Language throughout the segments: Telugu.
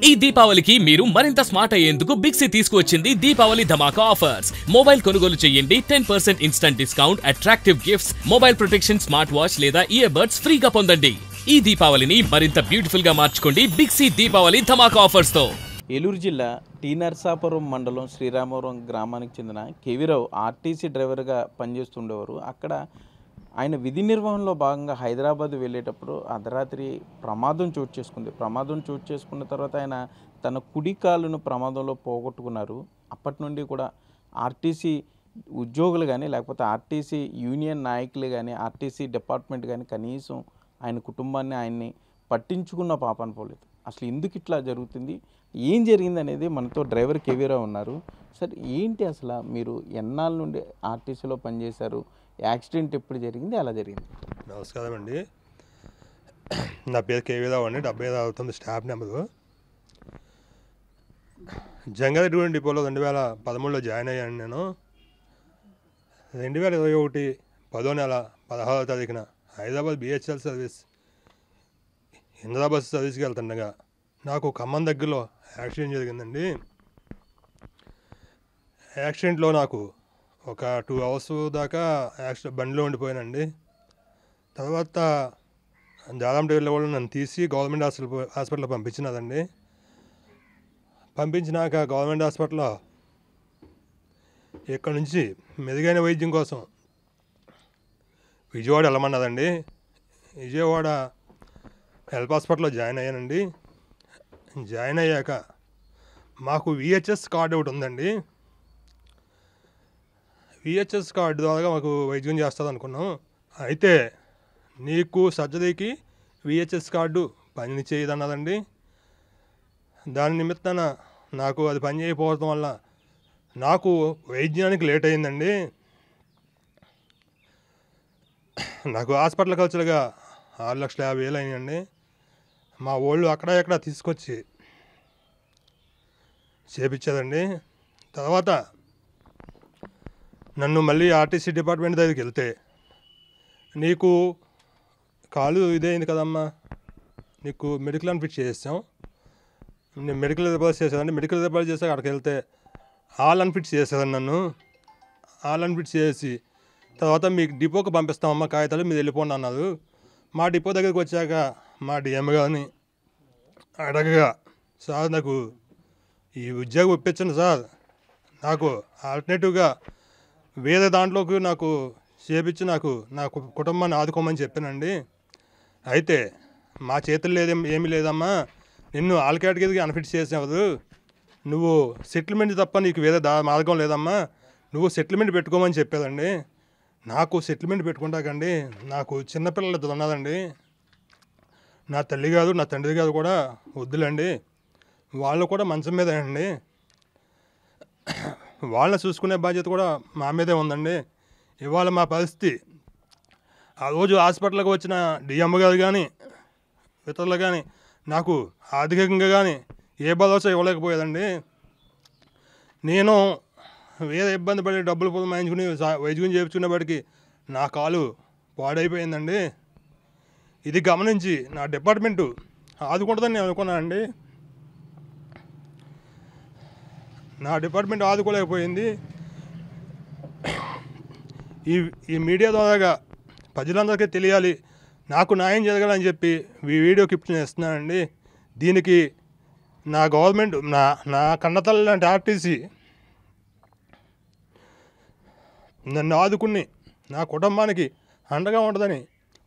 ఈ దీపావళికి మీరు మరింత స్మార్ట్ అయ్యేందుకు బిగ్ సి తీసుకువచ్చింది దీపావళి ధమాకా ఆఫర్స్. మొబైల్ కొనుగోలు చేయండి 10% instant discount, attractive gifts, mobile protection, smart watch లేదా ఇయర్ బడ్స్ ఫ్రీగా పొందండి. ఈ దీపావళిని మరింత బ్యూటిఫుల్ గా మార్చుకోండి బిగ్ సి దీపావళి ధమాకా ఆఫర్స్ తో. ఏలూరు జిల్లా టీ నర్సాపురం మండలం శ్రీరామవరం గ్రామానికి చెందిన కేవీరావు ఆర్టీసీ డ్రైవర్గా పనిచేస్తుండేవారు. అక్కడ ఆయన విధి నిర్వహణలో భాగంగా హైదరాబాద్ వెళ్ళేటప్పుడు అర్ధరాత్రి ప్రమాదం చోటు చేసుకున్న తర్వాత ఆయన తన కుడి కాలును ప్రమాదంలో పోగొట్టుకున్నారు. అప్పటి నుండి కూడా ఆర్టీసీ ఉద్యోగులు కానీ లేకపోతే ఆర్టీసీ యూనియన్ నాయకులు కానీ ఆర్టీసీ డిపార్ట్మెంట్ కానీ కనీసం ఆయన కుటుంబాన్ని ఆయన్ని పట్టించుకున్న పాపన పోలేదు. అసలు ఎందుకు ఇట్లా జరుగుతుంది, ఏం జరిగింది అనేది మనతో డ్రైవర్ కేవీరావు ఉన్నారు. సార్ ఏంటి అసలు మీరు ఎన్నాళ్ళ నుండి ఆర్టీసీలో పనిచేశారు, యాక్సిడెంట్ ఎప్పుడు జరిగింది, ఎలా జరిగింది? నమస్కారం అండి, నా పేరు కేవీరావు అండి. 75 అవుతుంది స్టాఫ్ నెంబరు. జంగారెడ్డి డిపోలో 2013లో జాయిన్ అయ్యాను. నేను 2021 10వ నెల 16వ తారీఖున Hyderabad BHEL service Indira bus సర్వీస్కి వెళ్తుండగా నాకు ఖమ్మం దగ్గరలో యాక్సిడెంట్ జరిగిందండి. యాక్సిడెంట్లో నాకు ఒక 2 అవర్స్ దాకా బండిలో ఉండిపోయానండి. తర్వాత దాదాపు వెళ్ళే వాళ్ళు నన్ను తీసి గవర్నమెంట్ హాస్పిటల్లో పంపించినదండి. పంపించినాక గవర్నమెంట్ హాస్పిటల్లో ఇక్కడ నుంచి మెరుగైన వైద్యం కోసం విజయవాడ వెళ్ళమన్నదండి. విజయవాడ హెల్ప్ హాస్పిటల్లో జాయిన్ అయ్యానండి. జాయిన్ అయ్యాక మాకు విహెచ్ఎస్ కార్డు ఒకటి ఉందండి. విహెచ్ఎస్ కార్డు ద్వారా మాకు వైద్యం చేస్తుంది అనుకున్నాం. అయితే నీకు సర్జరీకి విహెచ్ఎస్ కార్డు పని చేయదన్నదండి. దాని నిమిత్తాన నాకు అది పని చేయకపోవడం వల్ల నాకు వైద్యానికి లేట్ అయిందండి. నాకు హాస్పిటల్ ఖర్చులుగా 6,50,000 అయినాయండి. మా వాళ్ళు అక్కడ ఎక్కడ తీసుకొచ్చి చేపించారండి. తర్వాత నన్ను మళ్ళీ ఆర్టీసీ డిపార్ట్మెంట్ దగ్గరికి వెళ్తే, నీకు కాలు ఇదైంది కదమ్మా, నీకు మెడికల్ అన్ఫిట్ చేసాం, నేను మెడికల్ రిపేర్ చేశానండి. మెడికల్ రిపేర్ చేసాక అక్కడికి వెళ్తే ఆల్ అన్ఫిట్ చేసేదండి. నన్ను ఆల్ అన్ఫిట్ చేసి తర్వాత మీకు డిపోకి పంపిస్తామమ్మా కాగితాలు, మీరు వెళ్ళిపోండి అన్నారు. మా డిపో దగ్గరికి వచ్చాక మా డిఎం గారిని అడగగా, సార్ నాకు ఈ ఉద్యోగం ఇప్పించండి సార్, నాకు ఆల్టర్నేటివ్గా వేరే దాంట్లోకి నాకు చేపించి నాకు నా కుటుంబాన్ని ఆదుకోమని చెప్పానండి. అయితే మా చేతుల్లో ఏమీ లేదమ్మా, నిన్ను ఆల్ కేటగిరీకి అన్ఫిట్ చేసేవారు, నువ్వు సెటిల్మెంట్ తప్ప నీకు వేరే మార్గం లేదమ్మా, నువ్వు సెటిల్మెంట్ పెట్టుకోమని చెప్పారండి. నాకు సెటిల్మెంట్ పెట్టుకుంటాకండి నాకు చిన్నపిల్లలు 2 ఉన్నారండి. నా తల్లి గారు నా తండ్రి గారు కూడా వద్దులండి, వాళ్ళు కూడా మంచం మీదే అండి, వాళ్ళని చూసుకునే బాధ్యత కూడా మా మీదే ఉందండి. ఇవాళ మా పరిస్థితి, ఆ రోజు హాస్పిటల్కి వచ్చిన డిఎం గారు కానీ ఇతరులు కానీ నాకు ఆర్థికంగా కానీ ఏ భరోసా ఇవ్వలేకపోయేదండి. నేను వేరే ఇబ్బంది పడి డబ్బులు పురమాయించుకుని వైద్యం చేయించుకునేవాడికి నా కాలు పాడైపోయిందండి. ఇది గమనించి నా డిపార్ట్మెంటు ఆదుకుంటుందని నేను అనుకున్నానండి. నా డిపార్ట్మెంట్ ఆదుకోలేకపోయింది. ఈ మీడియా ద్వారాగా ప్రజలందరికీ తెలియాలి, నాకు న్యాయం జరగాలని చెప్పి ఈ వీడియో క్లిప్ ఇస్తున్నానండి. దీనికి నా గవర్నమెంట్ నా కన్నతల్లి లాంటి ఆర్టీసీ నన్ను ఆదుకుని నా కుటుంబానికి అండగా ఉంటుందని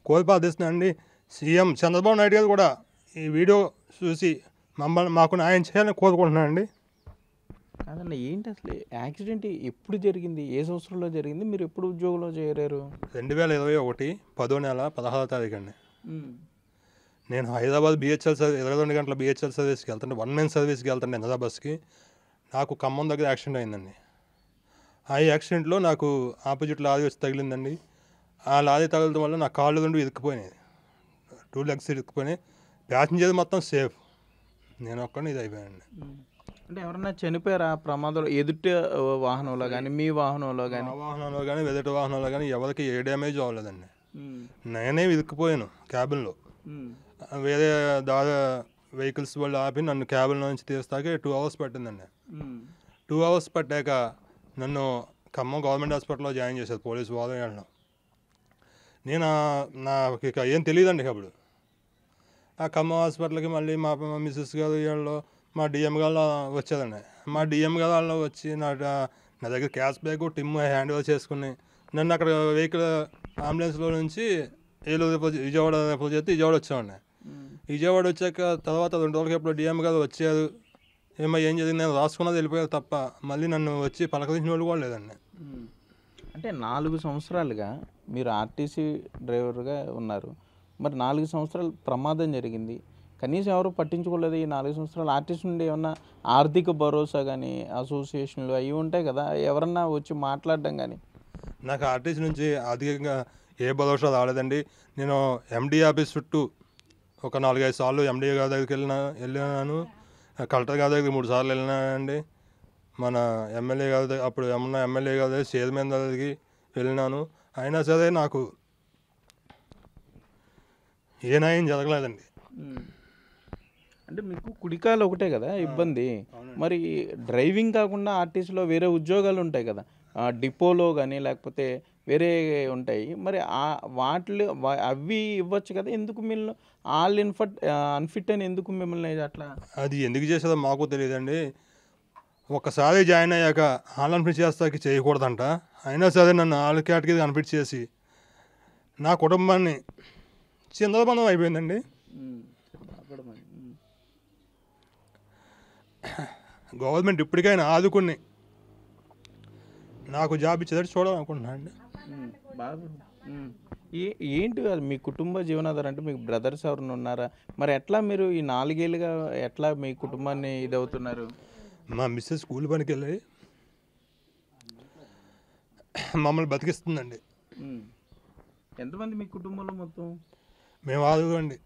కోల్పాదిస్తున్నానండి. సీఎం చంద్రబాబు నాయుడు గారు కూడా ఈ వీడియో చూసి మాకు న్యాయం చేయాలని కోరుకుంటున్నానండి. కాదన్న, ఏంటి అసలు యాక్సిడెంట్ ఎప్పుడు జరిగింది, ఏ సంవత్సరంలో జరిగింది, మీరు ఎప్పుడు ఉద్యోగంలో చేరారు? 2021 10వ నెల 16వ తారీఖు అండి. నేను హైదరాబాద్ బిహెచ్ఎల్ 22 గంటల బిహెచ్ఎల్ సర్వీస్కి వెళ్తుంటే, 1 మెయిన్ సర్వీస్కి వెళ్తుంటే ఇందిరా బస్కి నాకు ఖమ్మం దగ్గర యాక్సిడెంట్ అయిందండి. ఆ యాక్సిడెంట్లో నాకు ఆపోజిట్ లారీ వచ్చి తగిలిందండి. ఆ లారీ తగలడం వల్ల నా కాళ్ళు 2 ఇరుక్కుపోయినాయి, 2 లెగ్స్ ఇరుక్కుపోయినాయి. ప్యాసింజర్ మొత్తం సేఫ్, నేను ఒక్కడిని ఇది అయిపోయానండి. అంటే ఎవరన్నా చనిపోయారా ప్రమాదంలో? ఎదుటి వాహనంలో కానీ మీ వాహనంలో కానీ? మా వాహనంలో కానీ ఎదుటి వాహనంలో కానీ ఎవరికి ఏ డ్యామేజ్ అవ్వలేదండి. నేనే ఇరుక్కుపోయాను క్యాబిన్లో. వేరే వెహికల్స్ వాళ్ళు ఆపి నన్ను క్యాబిన్ నుంచి తీస్తాకే 2 hours పట్టిందండి. 2 hours పట్టాక నన్ను ఖమ్మం గవర్నమెంట్ హాస్పిటల్లో జాయిన్ చేశారు పోలీసు వాదనలో. నేను నాకు ఇక ఏం తెలియదండి అప్పుడు. ఆ ఖమ్మం హాస్పిటల్కి మళ్ళీ మా మిస్సెస్ గారు వీళ్ళు మా డిఎం గారు వచ్చేదండి. మా డిఎం గారు వచ్చి నా దగ్గర క్యాష్ బ్యాగ్ టిమ్ హ్యాండ్ ఓవర్ చేసుకుని నన్ను అక్కడ వెహికల్ అంబులెన్స్లో నుంచి ఏలూరు విజయవాడ చేస్తే విజయవాడ వచ్చామండి. విజయవాడ వచ్చాక తర్వాత 2 రోజులకి ఎప్పుడు డిఎం గారు వచ్చారు. ఏం జరిగింది నేను రాసుకున్నది వెళ్ళిపోయారు తప్ప మళ్ళీ నన్ను వచ్చి పలకరించిన వాళ్ళు కూడా లేదండి. అంటే 4 సంవత్సరాలుగా మీరు ఆర్టీసీ డ్రైవర్గా ఉన్నారు. మరి 4 సంవత్సరాలు ప్రమాదం జరిగింది, కనీసం ఎవరు పట్టించుకోలేదు. ఈ 4 సంవత్సరాలు ఆర్టీసీ నుండి ఏమన్నా ఆర్థిక భరోసా కానీ అసోసియేషన్లు అవి ఉంటాయి కదా, ఎవరన్నా వచ్చి మాట్లాడడం కానీ? నాకు ఆర్టీసీ నుంచి అధికంగా ఏ భరోసా రాలేదండి. నేను ఎండి ఆఫీస్ చుట్టూ ఒక 4-5 సార్లు ఎండి గారి దగ్గరికి వెళ్ళినాను. కలెక్టర్ గారి దగ్గరికి 3 సార్లు వెళ్ళినానండి. మన ఎమ్మెల్యే గారి దగ్గర అప్పుడు ఏమన్నా ఎమ్మెల్యే గారి దగ్గర చైర్మన్ దగ్గరికి వెళ్ళినాను. అయినా సరే నాకు ఏ న్యాయం జరగలేదండి. అంటే మీకు కుడికాలు ఒకటే కదా ఇబ్బంది, మరి డ్రైవింగ్ కాకుండా ఆర్టీసీలో వేరే ఉద్యోగాలు ఉంటాయి కదా, డిపోలో కానీ లేకపోతే వేరే ఉంటాయి, మరి వాటిలో అవి ఇవ్వచ్చు కదా, ఎందుకు మిమ్మల్ని అన్ఫిట్ అని ఎందుకు మిమ్మల్ని అట్లా? అది ఎందుకు చేసేదో మాకు తెలియదండి. ఒకసారి జాయిన్ అయ్యాక ఆల్ అన్ఫిట్ చేస్తాకి చేయకూడదంట. అయినా సరే నన్ను ఆల్ కేటగిరీ అన్ఫిట్ చేసి నా కుటుంబాన్ని చిందరబంధం అయిపోయిందండి. గవర్నమెంట్ ఇప్పటికైనా ఆదుకుని నాకు జాబ్ ఇచ్చేటట్టు చూడాలనుకుంటున్నాను అండి. ఏంటి అది మీ కుటుంబ జీవనాధారం? అంటే మీకు బ్రదర్స్ ఎవరైనా ఉన్నారా? మరి ఎట్లా మీరు ఈ 4 ఏళ్ళుగా ఎట్లా మీ కుటుంబాన్ని ఇదవుతున్నారు? మా మిస్సెస్ స్కూల్ పనికి వెళ్ళి మమ్మల్ని బతికిస్తుందండి. ఎంతమంది మీ కుటుంబంలో మొత్తం? మేము 6 అండి.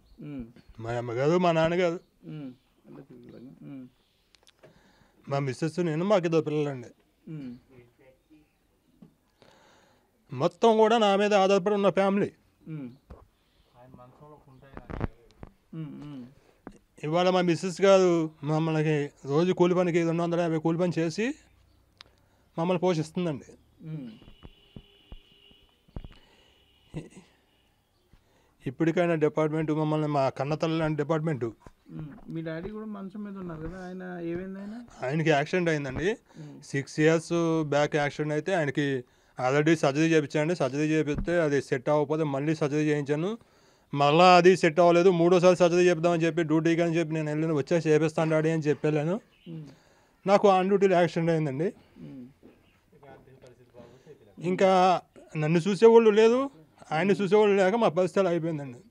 మా అమ్మగారు మా నాన్నగారు మా మిస్సెస్ నేను మాకు 2 పిల్లలండి. మొత్తం కూడా నా మీద ఆధారపడి ఉన్న ఫ్యామిలీ. ఇవాళ మా మిస్సెస్ గారు మమ్మల్ని రోజు కూలి పనికి 250 కూలి పని చేసి మమ్మల్ని పోషిస్తుందండి. ఇప్పటికైనా డిపార్ట్మెంట్ మమ్మల్ని మా కన్నతల్లి లాంటి డిపార్ట్మెంటు. మీ డాడీ కూడా మంచం మీద ఉన్నారు కదా, ఆయన ఏమైంది? ఆయనకి యాక్సిడెంట్ అయిందండి. 6 years బ్యాక్ యాక్సిడెంట్ అయితే ఆయనకి ఆల్రెడీ సర్జరీ చేయించానండి. సర్జరీ చేపిస్తే అది సెట్ అవ్వకపోతే మళ్ళీ సర్జరీ చేయించాను. మళ్ళీ అది సెట్ అవ్వలేదు. 3వసారి సర్జరీ చేద్దామని చెప్పి డ్యూటీకి అని చెప్పి నేను వెళ్ళిన వచ్చా చేపిస్తాను డాడీ అని చెప్పాను. నాకు ఆన్ డ్యూటీలో యాక్సిడెంట్ అయిందండి. ఇంకా నన్ను చూసేవాళ్ళు లేదు, ఆయన చూసేవాళ్ళు లేక మా పరిస్థితి అయిపోయిందండి.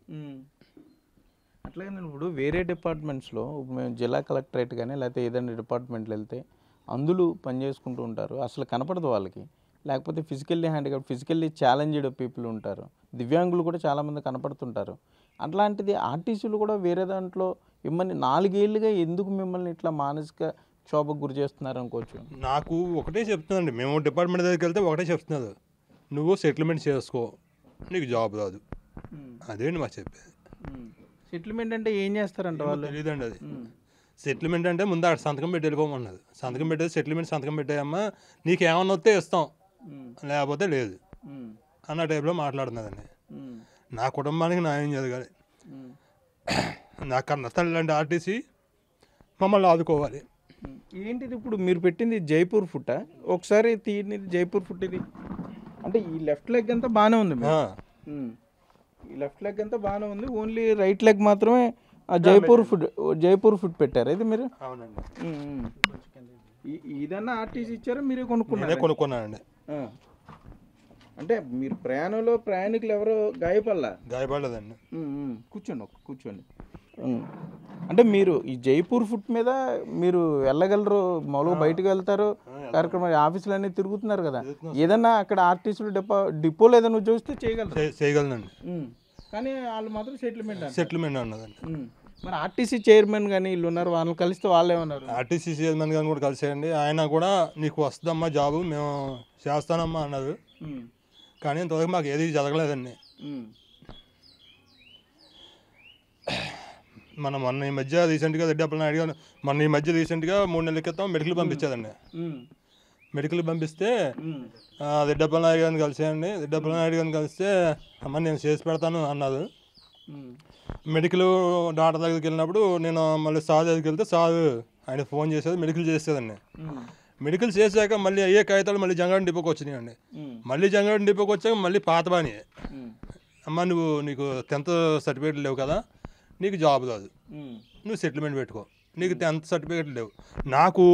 అట్లాగే నేను ఇప్పుడు వేరే డిపార్ట్మెంట్స్లో మేము జిల్లా కలెక్టరేట్ కానీ లేకపోతే ఏదైనా డిపార్ట్మెంట్లో వెళ్తే అందులో పనిచేసుకుంటూ ఉంటారు, అసలు కనపడదు వాళ్ళకి. లేకపోతే physically handicap, physically challenged people ఉంటారు, దివ్యాంగులు కూడా చాలామంది కనపడుతుంటారు. అట్లాంటిది ఆర్టీసీలు కూడా వేరే దాంట్లో మిమ్మల్ని 4 ఏళ్ళుగా ఎందుకు మిమ్మల్ని ఇట్లా మానసిక క్షోభకు గురి చేస్తున్నారు అనుకోవచ్చు? నాకు ఒకటే చెప్తుందండి, మేము డిపార్ట్మెంట్ దగ్గరికి వెళ్తే ఒకటే చెప్తున్నారు, నువ్వు సెటిల్మెంట్ చేసుకో, నీకు జాబ్ రాదు. అదేంటి మాకు చెప్పేది. సెటిల్మెంట్ అంటే ఏం చేస్తారంట వాళ్ళు? తెలియదండి. అది సెటిల్మెంట్ అంటే ముందు అక్కడ సంతకం పెట్టి వెళ్ళిపోమన్నది. సంతకం పెట్టేది సెటిల్మెంట్ సంతకం పెట్టాయమ్మా, నీకేమన్నా వస్తే ఇస్తాం లేకపోతే లేదు అన్న టైప్లో మాట్లాడుతున్నదండి. నా కుటుంబానికి న్యాయం జరగాలి. నా కన్న తల్లి లాంటి ఆర్టీసీ మమ్మల్ని ఆదుకోవాలి. ఏంటిది ఇప్పుడు మీరు పెట్టింది జైపూర్ ఫుట్టా? ఒకసారి తీయని జైపూర్ ఫుట్ ఇది. అంటే ఈ లెఫ్ట్ లెగ్ అంతా బాగానే ఉంది, ఈ లెఫ్ట్ లెగ్ అంతా బాగానే ఉంది, ఓన్లీ రైట్ లెగ్ మాత్రమే జైపూర్ ఫుట్ పెట్టారు ఇది మీరు? అవునండి. ఇదన్నా ఆర్టీసీ ఇచ్చారా మీరే కొనుక్కున్నారా? కొనుక్కున్నానండి. అంటే మీరు ప్రయాణికులు ఎవరో గాయపడలేదండి. కూర్చోండి. అంటే మీరు ఈ జైపూర్ ఫుట్ మీద మీరు వెళ్ళగలరు, మామూలుగా బయటకు వెళ్తారు, కార్యక్రమం ఆఫీసులు అన్నీ తిరుగుతున్నారు కదా, ఏదన్నా అక్కడ ఆర్టీసీలు డిపోలో ఏదైనా ఉద్యోగిస్తే చేయగలనండి. కానీ వాళ్ళు మాత్రం సెటిల్మెంట్ అన్నదండి. మరి ఆర్టీసీ చైర్మన్ కానీ వీళ్ళు ఉన్నారు, వాళ్ళని కలిస్తే వాళ్ళు ఏమన్నారు? ఆర్టీసీ చైర్మన్ కానీ కూడా కలిసేయండి. ఆయన కూడా నీకు వస్తుందమ్మా జాబు, మేము చేస్తానమ్మా అన్నారు. కానీ ఇంతవరకు మాకు ఏది జరగలేదండి. మనం మొన్న ఈ మధ్య రీసెంట్గా రెడ్డప్పల నాయుడు గారు మొన్న ఈ మధ్య రీసెంట్గా 3 నెలల క్రితం మెడికల్ పంపించారండి. మెడికల్ పంపిస్తే రెడ్డప్పల నాయుడు గారిని కలిసాయండి. రెడ్డప్పల నాయుడు గారిని కలిస్తే అమ్మ నేను చేసి పెడతాను అన్నారు. మెడికల్ డాక్టర్ దగ్గరికి వెళ్ళినప్పుడు నేను మళ్ళీ సార్ దగ్గరికి వెళ్తే సార్ ఆయన ఫోన్ చేసేది మెడికల్ చేసేదండి. మెడికల్ చేశాక మళ్ళీ అయ్యే కాగితాలు మళ్ళీ జంగారెడ్డి డిపోకి వచ్చినాయండి. మళ్ళీ జంగారెడ్డి డిపోకి వచ్చాక మళ్ళీ పాతబాని అమ్మ నీకు 10th సర్టిఫికేట్లు లేవు కదా, నీకు జాబ్ రాదు, నువ్వు సెటిల్మెంట్ పెట్టుకో, నీకు 10th సర్టిఫికేట్లు లేవు. నాకు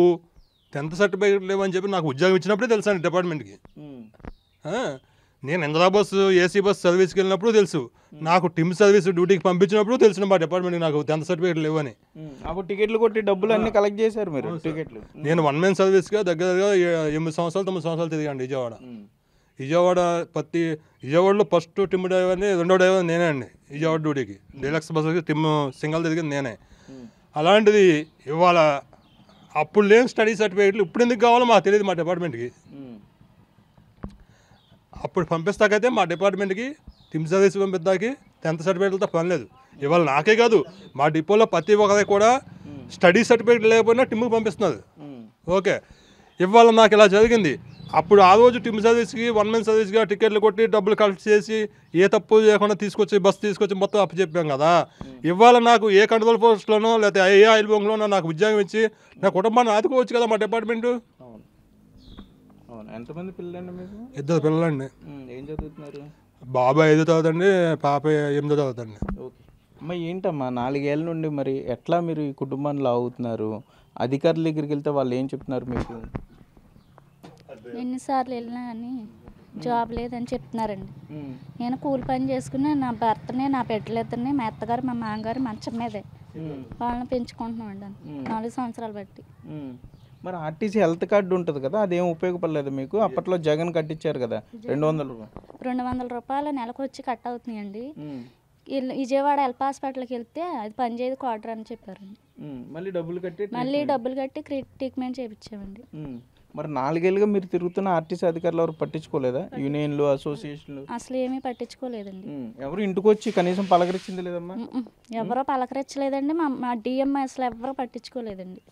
10th సర్టిఫికేట్ లేవు అని చెప్పి నాకు ఉద్యోగం ఇచ్చినప్పుడే తెలుసా డిపార్ట్మెంట్కి. నేను ఇందిరా బస్సు ఏసీ బస్ సర్వీస్కి వెళ్ళినప్పుడు తెలుసు, నాకు టిమ్ సర్వీస్ డ్యూటీకి పంపించినప్పుడు తెలిసిన మా డిపార్ట్మెంట్కి నాకు 10th సర్టిఫికేట్ లేవు అని. అప్పుడు టికెట్లు కొట్టి డబ్బులు అన్ని కలెక్ట్ చేశారు మీరు టికెట్లు. నేను 1 man సర్వీస్గా దగ్గరగా 8 సంవత్సరాలు 9 సంవత్సరాలు తిరిగాండి విజయవాడలో ఫస్ట్ టిమ్ డ్రైవర్ని, రెండో డ్రైవర్ నేనే అండి విజయవాడ డ్యూటీకి. డీలక్స్ బస్సుకి టిమ్ సింగల్ తిరిగింది నేనే. అలాంటిది ఇవాళ అప్పుడు లేని స్టడీ సర్టిఫికేట్లు ఇప్పుడు ఎందుకు కావాలో మాకు తెలియదు మా డిపార్ట్మెంట్కి. అప్పుడు పంపిస్తాకైతే మా డిపార్ట్మెంట్కి టిమ్ సర్వీస్ పంపిస్తాకి 10th సర్టిఫికేట్లతో పని లేదు. ఇవాళ నాకే కాదు మా డిపోలో ప్రతి ఒక్కరికి కూడా స్టడీ సర్టిఫికేట్ లేకపోయినా టిమ్కి పంపిస్తున్నారు. ఓకే, ఇవాళ నాకు ఇలా జరిగింది. అప్పుడు ఆ రోజు టిమ్ సర్వీస్కి 1 man సర్వీస్గా టికెట్లు కొట్టి డబ్బులు కలెక్ట్ చేసి ఏ తప్పు చేయకుండా బస్సు తీసుకొచ్చి మొత్తం అప్పచెప్పాం కదా. ఇవాళ నాకు ఏ కంట్రోల్ పోస్ట్లోనో లేకపోతే ఏ ఆయిల్ బంక్లోనో నాకు ఉద్యోగం ఇచ్చి నా కుటుంబాన్ని ఆదుకోవచ్చు కదా మా డిపార్ట్మెంటు. ఎంతమంది పిల్లలండి మీకు? 2 పిల్లలండి. ఏం చదువుతున్నారు? బాబా 5వ తరగతి, పాప 8వ తరగతి. ఓకే అమ్మ, ఏంటమ్మా 4 ఏళ్ళ నుండి మరి ఎట్లా మీరు ఈ కుటుంబాన్ని లాగుతున్నారు? అధికారుల దగ్గరికి వెళ్తే వాళ్ళు ఏం చెప్తున్నారు మీకు? ఎన్నిసార్లు వెళ్ళినా కానీ జాబ్ లేదని చెప్తున్నారండి. నేను కూలి పని చేసుకుని నా భర్తని, నా బిడ్డలిద్దరిని, మా అత్తగారు మా మామగారు మంచం మీదే వాళ్ళని పెంచుకుంటున్నామండి 4 సంవత్సరాలు బట్టి. మరి ఆర్టీసీ హెల్త్ కార్డు ఉంటుంది కదా, అదేం ఉపయోగపడలేదు మీకు? అప్పట్లో జగన్ కట్టించారు కదా 200 రూపాయలు. 200 రూపాయలు నెలకు వచ్చి కట్ అవుతున్నాయండి. విజయవాడ హెల్ప్ హాస్పిటల్కి వెళ్తే అది పనిచేయదు క్వార్టర్ అని చెప్పారండి. మళ్ళీ డబ్బులు కట్టి ట్రీట్మెంట్ చేయించామండి. మరి 4 ఏళ్ళుగా మీరు తిరుగుతున్న ఆర్టీసీ అధికారులు ఎవరు పట్టించుకోలేదా? యూనియన్లు, అసోసియేషన్లు అసలు ఏమీ పట్టించుకోలేదండి. ఎవరు ఇంటికి వచ్చి కనీసం పలకరించింది లేదమ్మా? ఎవరో పలకరించలేదండి. మా డిఎం అసలు ఎవరో పట్టించుకోలేదండి.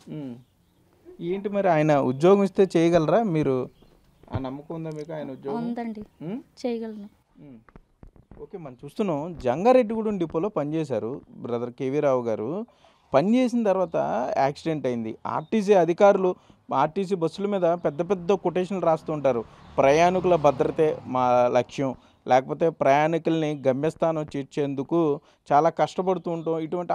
ఏంటి మరి ఆయన ఉద్యోగం ఇస్తే చేయగలరా మీరు? ఆ నమ్మకం ఉందా మీకు? ఆయన ఉద్యోగం ఉందండి, చేయగలను. ఓకే, మనం చూస్తున్నాం జంగారెడ్డిగూడెం డిపోలో పనిచేశారు బ్రదర్ కేవీ రావు గారు. పనిచేసిన తర్వాత యాక్సిడెంట్ అయింది. ఆర్టీసీ అధికారులు ఆర్టీసీ బస్సుల మీద పెద్ద పెద్ద కొటేషన్లు రాస్తుంటారు. ప్రయాణికుల భద్రతే మా లక్ష్యం, లేకపోతే ప్రయాణికుల్ని గమ్యస్థానం చేర్చేందుకు చాలా కష్టపడుతూ ఉంటాం. ఇటువంటి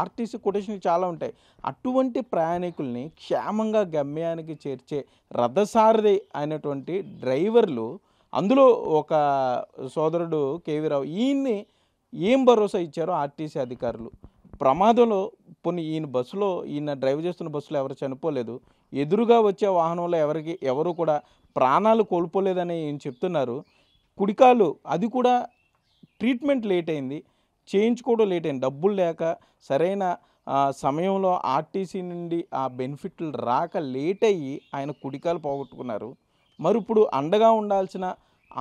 ఆర్టీసీ కొటేషన్లు చాలా ఉంటాయి. అటువంటి ప్రయాణికుల్ని క్షేమంగా గమ్యానికి చేర్చే రథసారథి అయినటువంటి డ్రైవర్లు, అందులో ఒక సోదరుడు కేవీ రావు, ఈయన్ని ఏం భరోసా ఇచ్చారో ఆర్టీసీ అధికారులు. ప్రమాదంలో ఈయన డ్రైవ్ చేస్తున్న బస్సులో ఎవరు చనిపోలేదు, ఎదురుగా వచ్చే వాహనంలో ఎవరు కూడా ప్రాణాలు కోల్పోలేదని ఈయన చెప్తున్నారు. కుడికాలు అది కూడా ట్రీట్మెంట్ లేట్ అయింది, చేయించుకోవడం లేట్ అయింది. డబ్బులు లేక సరైన సమయంలో ఆర్టీసీ నుండి ఆ బెనిఫిట్లు రాక లేట్ అయ్యి ఆయన కుడికాలు పోగొట్టుకున్నారు. మరి ఇప్పుడు అండగా ఉండాల్సిన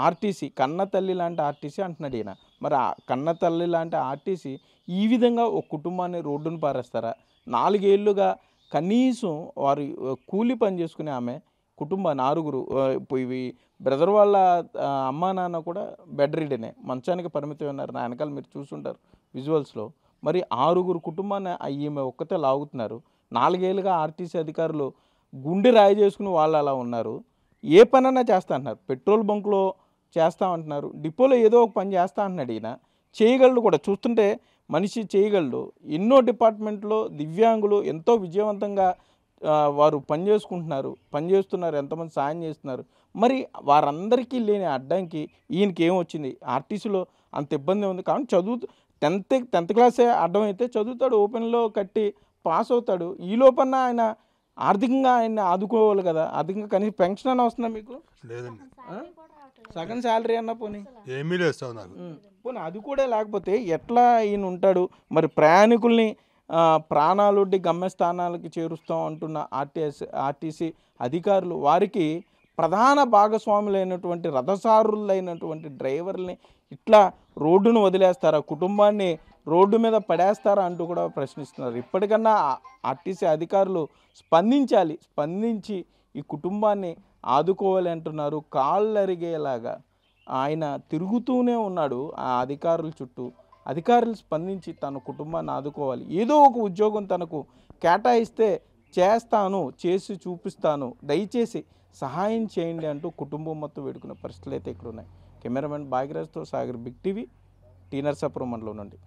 ఆర్టీసీ, కన్న తల్లి లాంటి ఆర్టీసీ అంటున్నాడు ఈయన. మరి ఆ కన్న తల్లి లాంటి ఆర్టీసీ ఈ విధంగా ఒక కుటుంబాన్ని రోడ్డును పారేస్తారా? 4 ఏళ్ళుగా కనీసం వారు కూలి పని చేసుకునే ఆమె కుటుంబాన్ని 6 ఇవి బ్రదర్ వాళ్ళ అమ్మా నాన్న కూడా బెడ్ రీడనే, మంచానికి పరిమితం ఉన్నారు. నా వెనకాల మీరు చూసుంటారు విజువల్స్లో. మరి 6 కుటుంబాన్ని ఈమె ఒక్కతే లాగుతున్నారు. 4 ఏళ్ళుగా ఆర్టీసీ అధికారులు గుండె రాయి చేసుకుని వాళ్ళు అలా ఉన్నారు. ఏ పనైనా చేస్తా అంటున్నారు. పెట్రోల్ బంక్లో చేస్తామంటున్నారు, డిపోలో ఏదో ఒక పని చేస్తా అంటున్నాడు ఈయన. చేయగలడు కూడా, చూస్తుంటే మనిషి చేయగలడు. ఎన్నో డిపార్ట్మెంట్లో దివ్యాంగులు ఎంతో విజయవంతంగా వారు పనిచేస్తున్నారు, ఎంతమంది సాయం చేస్తున్నారు. మరి వారందరికీ లేని అడ్డంకి ఈయనకి ఏమొచ్చింది? ఆర్టీసీలో అంత ఇబ్బంది ఉంది కాబట్టి 10th క్లాసే అడ్డం అయితే చదువుతాడు, ఓపెన్లో కట్టి పాస్ అవుతాడు. ఈ లోపల ఆయన ఆర్థికంగా ఆయన ఆదుకోవాలి కదా. ఆర్థికంగా కనీసం పెన్షన్ అని వస్తుందా మీకు? లేదండి. సగం శాలరీ అన్నా పోనీ ఏమీ లేదు నాకు. పోనీ అది కూడా లేకపోతే ఎట్లా ఈయన ఉంటాడు? మరి ప్రయాణికుల్ని ప్రాణాలొడ్డి గమ్యస్థానాలకి చేరుస్తాం అంటున్న ఆర్టీసీ అధికారులు వారికి ప్రధాన భాగస్వాములైనటువంటి రథసారులైనటువంటి డ్రైవర్లని ఇట్లా రోడ్డును వదిలేస్తారా? కుటుంబాన్ని రోడ్డు మీద పడేస్తారా అంటూ కూడా ప్రశ్నిస్తున్నారు. ఇప్పటికన్నా ఆర్టీసీ అధికారులు స్పందించి ఈ కుటుంబాన్ని ఆదుకోవాలి అంటున్నారు. కాళ్ళు అరిగేలాగా ఆయన తిరుగుతూనే ఉన్నాడు ఆ అధికారుల చుట్టూ. అధికారులు స్పందించి తన కుటుంబాన్ని ఆదుకోవాలి, ఏదో ఒక ఉద్యోగం తనకు కేటాయిస్తే చేస్తాను, చేసి చూపిస్తాను, దయచేసి సహాయం చేయండి అంటూ కుటుంబం మొత్తం వేడుకునే పరిస్థితులు అయితే ఇక్కడ ఉన్నాయి. కెమెరామెన్ భాగ్యరాజ్తో Sagar, big TV, T Narasapuram మండలం నుండి.